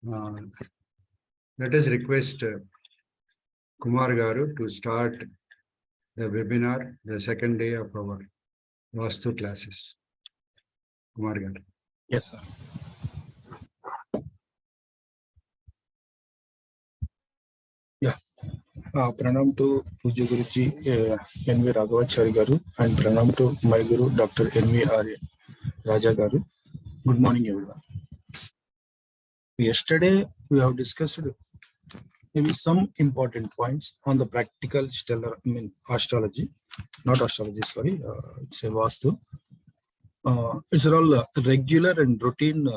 Let us request Kumar Garu to start the webinar, the second day of our Vaastu classes. Kumar Garu. Yes, sir. Yeah. Pranam to Puja Guruji N.V. Raghavachari Garu and Pranam to my Guru Dr. N.V. Raja Garu. Good morning, everyone. Yesterday we have discussed maybe some important points on the practical astrology, not astrology, sorry, it's a Vaastu. It's all regular and routine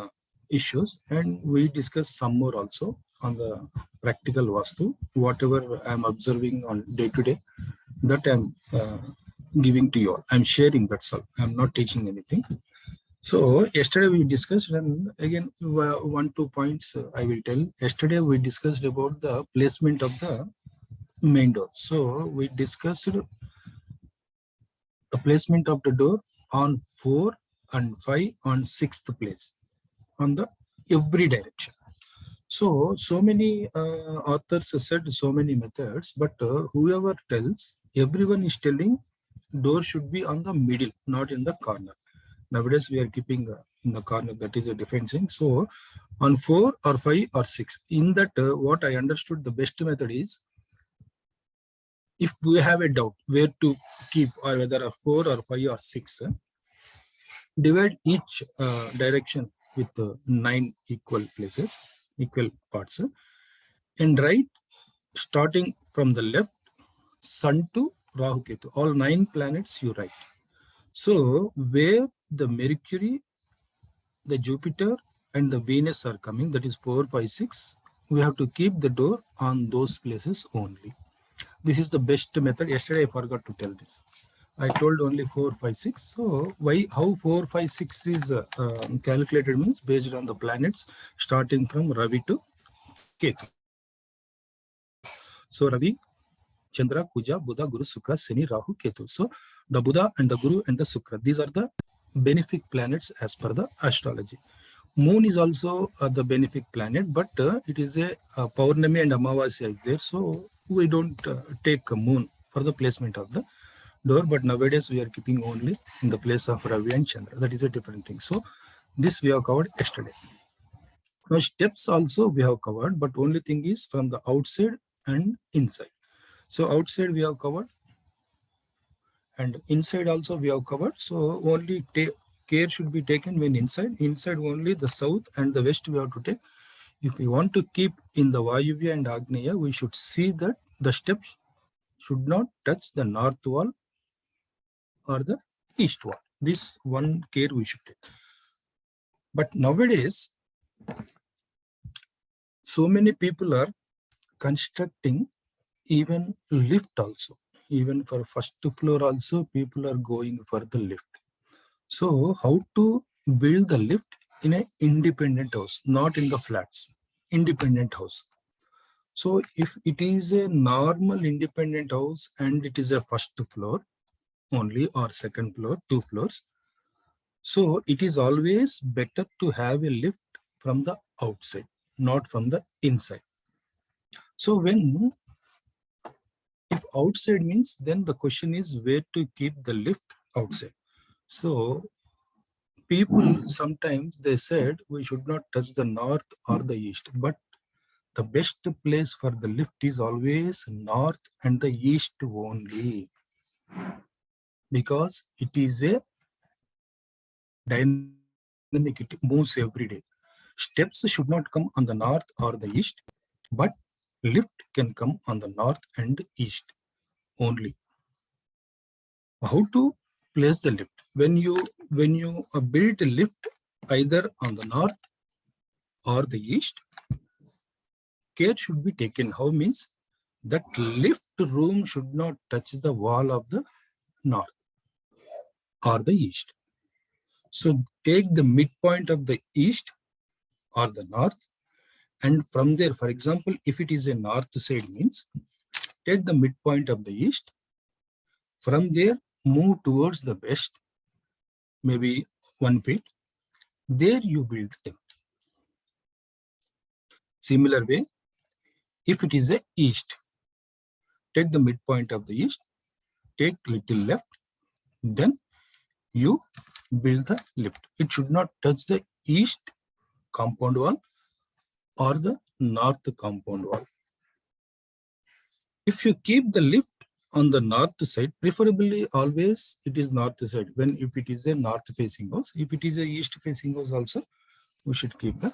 issues, and we discussed some more also on the practical Vaastu. Whatever I'm observing on day to day, that I'm giving to you all. I'm sharing, that's all. I'm not teaching anything. So yesterday we discussed, and again 1-2 points I will tell. Yesterday we discussed about the placement of the main door. So we discussed the placement of the door on 4 and 5 on 6th place on the every direction. So many authors said so many methods, but whoever tells, everyone is telling door should be on the middle, not in the corner. Nowadays we are keeping in the corner, that is a different thing. So on 4 or 5 or 6, in that what I understood, the best method is, if we have a doubt where to keep, or whether a 4 or 5 or 6, divide each direction with 9 equal places, equal parts, and write starting from the left, Sun to Rahu Ketu, all 9 planets you write. So where the Mercury, the Jupiter and the Venus are coming, that is 4, 5, 6, we have to keep the door on those places only. This is the best method. Yesterday I forgot to tell this. I told only 4, 5, 6. So how 4, 5, 6 is calculated means based on the planets starting from Ravi to Ketu. So Ravi, Chandra, Kuja, Buddha, Guru, Sukra, Shani, Rahu, Ketu. So the Buddha and the Guru and the Sukra, these are the benefic planets as per the astrology. Moon is also the benefic planet, but it is a Paurnami and Amavasya is there. So we don't take a moon for the placement of the door, but nowadays we are keeping only in the place of Ravi and Chandra. That is a different thing. So this we have covered yesterday. Now steps also we have covered, but only thing is from the outside and inside. So outside we have covered, and inside also we have covered. So only care should be taken when inside. Inside only the south and the west we have to take. If we want to keep in the VYV and Agneya, we should see that the steps should not touch the north wall or the east wall. This one care we should take. But nowadays, so many people are constructing even lift also. Even for first floor also, people are going for the lift. So how to build the lift in an independent house, not in the flats, independent house. So if it is a normal independent house and it is a first floor only or second floor, 2 floors, so it is always better to have a lift from the outside, not from the inside. So if outside means, then the question is where to keep the lift outside. So people sometimes they said we should not touch the north or the east, but the best place for the lift is always north and the east only, because it is a dynamic, it moves every day. Steps should not come on the north or the east, but lift can come on the north and east only. How to place the lift? When you build a lift either on the north or the east, care should be taken. How means that lift room should not touch the wall of the north or the east. So take the midpoint of the east or the north, and from there, for example, if it is a north side means, take the midpoint of the east. From there, move towards the west, maybe 1 feet. There you build them. Similar way, if it is a east, take the midpoint of the east, take little left, then you build the lift. It should not touch the east compound wall or the north compound wall. If you keep the lift on the north side, preferably always it is north side. When if it is a north facing house, if it is a east facing house also, we should keep the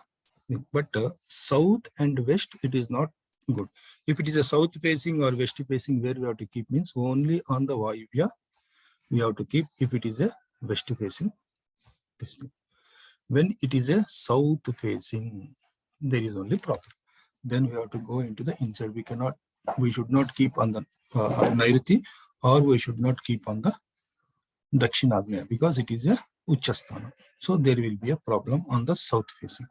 lift. But south and west, it is not good. If it is a south facing or west facing, where we have to keep means only on the Vayuvya we have to keep. If it is a west facing, this thing. When it is a south facing, there is only problem. Then we have to go into the inside. We should not keep on the Nairiti, or we should not keep on the Dakshinagnya, because it is a Uchasthana. So there will be a problem on the south facing.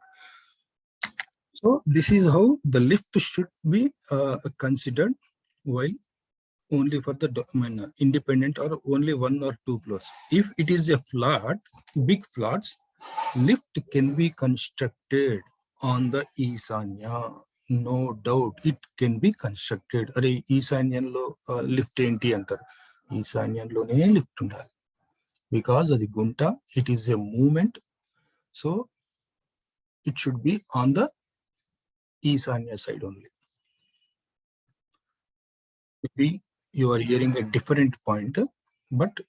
So this is how the lift should be considered while only for the independent or only 1 or 2 floors. If it is a flat, big flats, lift can be constructed on the Isanya. No doubt it can be constructed. Array Isanyan lo lift enti antar. Isanyan lo ne lift undali. Because of the Gunta, it is a movement. So it should be on the Isanya side only. Maybe you are hearing a different point, but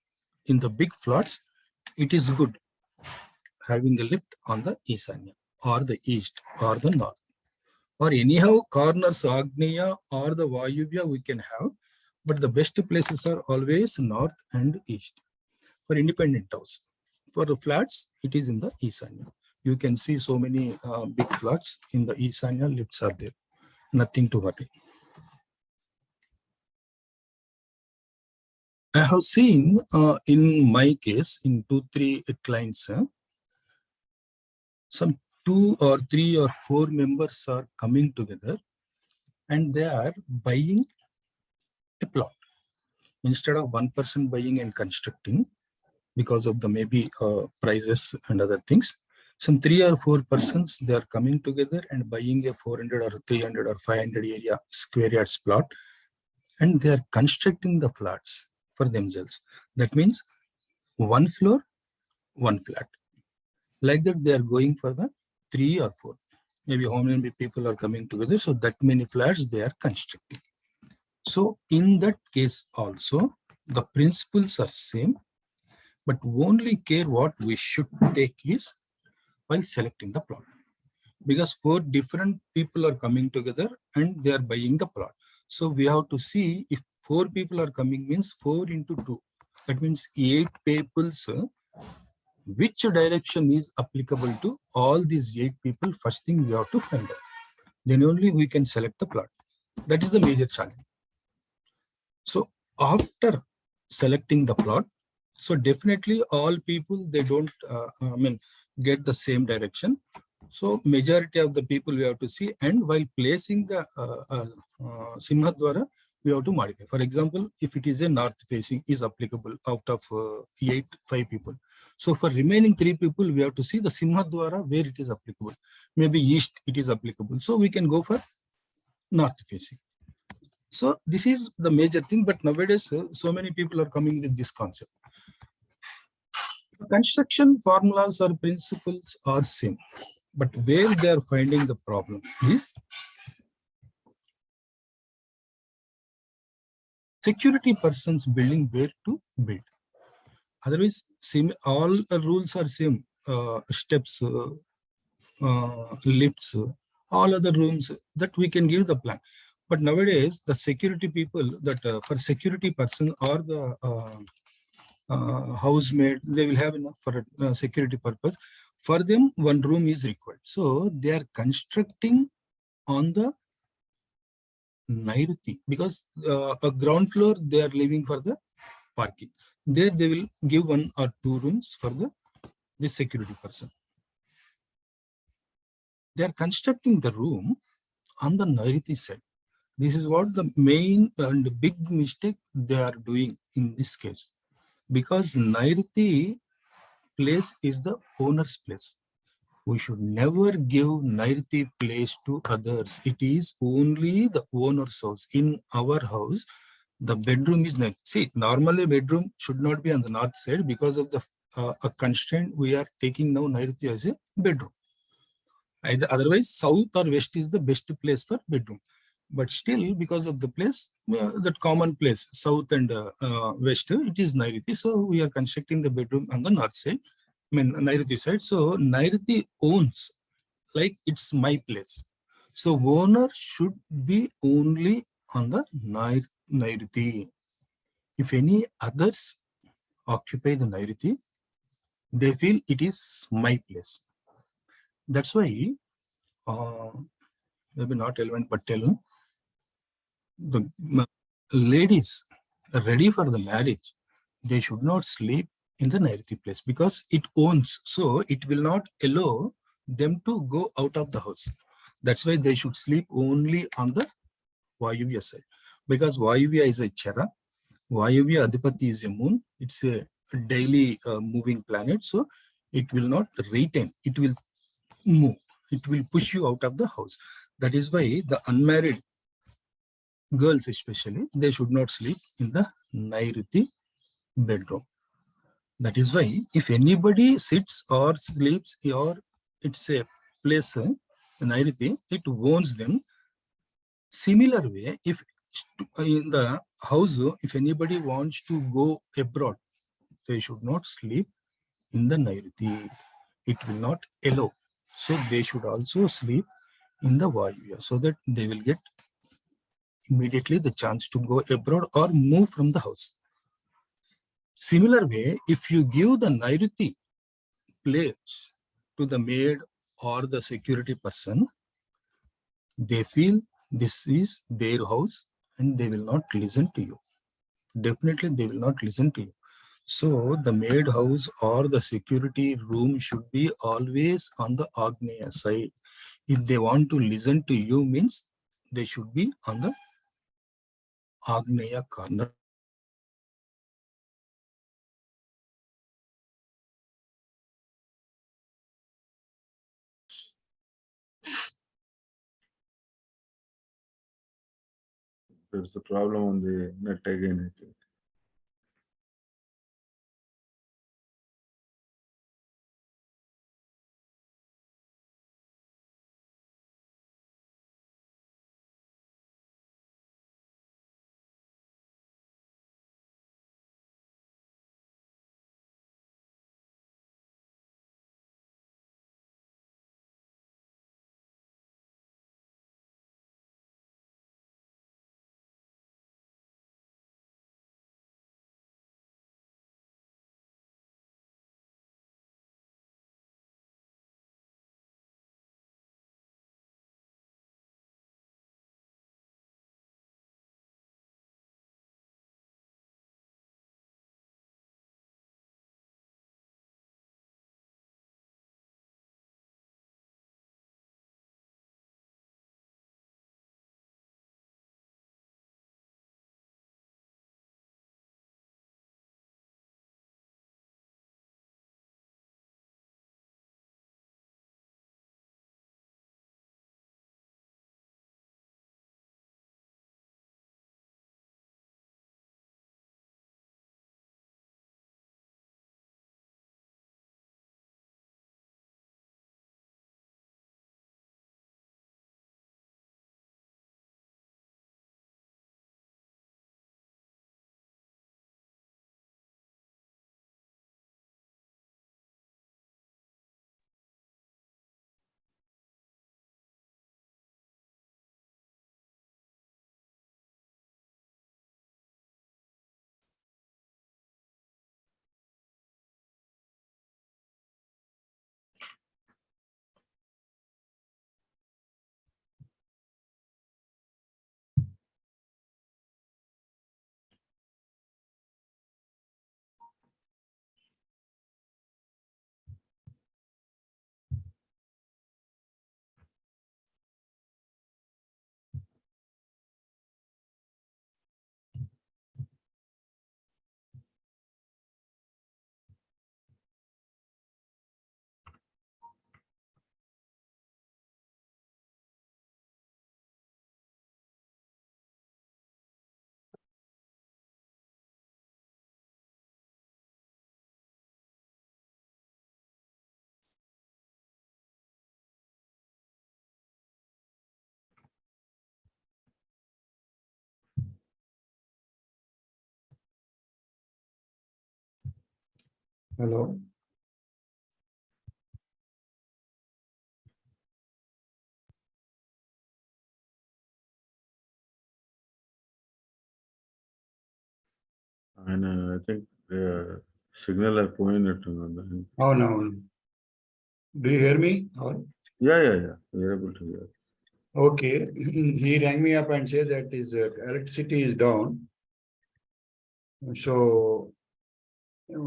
in the big flats, it is good having the lift on the Isanya or the east or the north. Or anyhow, corners Agneya or the Vayuvya we can have, but the best places are always north and east for independent house. For the flats, it is in the Isanya. You can see so many big flats in the Isanya, lifts are there. Nothing to worry. I have seen in my case, in 2-3 clients, some 2 or 3 or 4 members are coming together and they are buying a plot. Instead of one person buying and constructing, because of the maybe prices and other things, some 3 or 4 persons, they are coming together and buying a 400 or 300 or 500 area square yards plot, and they are constructing the flats for themselves. That means 1 floor, 1 flat. Like that, they are going for the 3 or 4. Maybe how many people are coming together, so that many flats they are constructing. So in that case also, the principles are same, but only care what we should take is while selecting the plot. Because 4 different people are coming together and they are buying the plot. So we have to see if 4 people are coming means 4 into 2. That means 8 people. Which direction is applicable to all these 8 people? First thing we have to find out. Then only we can select the plot. That is the major challenge. So after selecting the plot, so definitely all people, they don't get the same direction. So majority of the people we have to see, and while placing the Simhadwara, we have to modify. For example, if it is a north facing is applicable out of 5 people. So for remaining 3 people, we have to see the Simhadwara where it is applicable. Maybe east it is applicable. So we can go for north facing. So this is the major thing, but nowadays so many people are coming with this concept. Construction formulas or principles are same, but where they are finding the problem is security persons building where to build. Otherwise, same, all rules are same. Steps, lifts, all other rooms that we can give the plan. But nowadays, the security people that for security person or the housemaid, they will have enough for security purpose. For them, 1 room is required. So they are constructing on the Nairuti, because a ground floor they are leaving for the parking. There they will give 1 or 2 rooms for the security person. They are constructing the room on the Nairuti side. This is what the main and big mistake they are doing in this case, because Nairuti place is the owner's place. We should never give Nairiti place to others. It is only the owner's house. In our house, the bedroom is next. See, normally bedroom should not be on the north side because of the a constraint we are taking now Nairiti as a bedroom. Otherwise, south or west is the best place for bedroom. But still, because of the place, that common place, south and west, it is Nairiti. So we are constructing the bedroom on the north side, I mean Nairiti side. So Nairiti owns, like it's my place. So owner should be only on the Nairiti. If any others occupy the Nairiti, they feel it is my place. That's why, maybe not relevant, but tell the ladies ready for the marriage, they should not sleep in the Nairiti place because it owns. So it will not allow them to go out of the house. That's why they should sleep only on the Vayuvya side. Because Vayuvya is a Chara, Vayuvya Adhipati is a moon. It's a daily moving planet. So it will not retain, it will move. It will push you out of the house. That is why the unmarried girls especially, they should not sleep in the Nairiti bedroom. That is why if anybody sits or sleeps or it's a place, Nairiti, it owns them. Similar way, if in the house, if anybody wants to go abroad, they should not sleep in the Nairiti. It will not allow. So they should also sleep in the Vayuya so that they will get immediately the chance to go abroad or move from the house. Similar way, if you give the Nairiti place to the maid or the security person, they feel this is their house and they will not listen to you. Definitely they will not listen to you. So the maid house or the security room should be always on the Agneya side. If they want to listen to you, means they should be on the Agneya corner. There's a problem on the net again, I think. Hello. And I think signal పోయినట్టుంది. Oh no. Do you hear me? Or Yeah. We're able to hear. okay, he rang me up and said that his electricity is down. So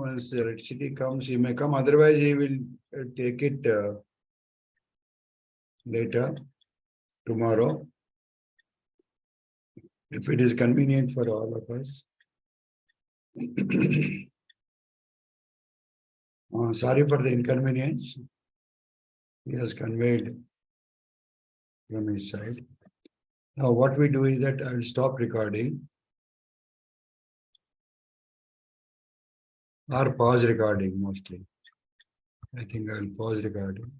once the electricity comes, he may come. Otherwise, he will take it later, tomorrow, if it is convenient for all of us. Sorry for the inconvenience. He has conveyed from his side. Now, what we do is that I will stop recording or pause recording mostly. I think I will pause recording.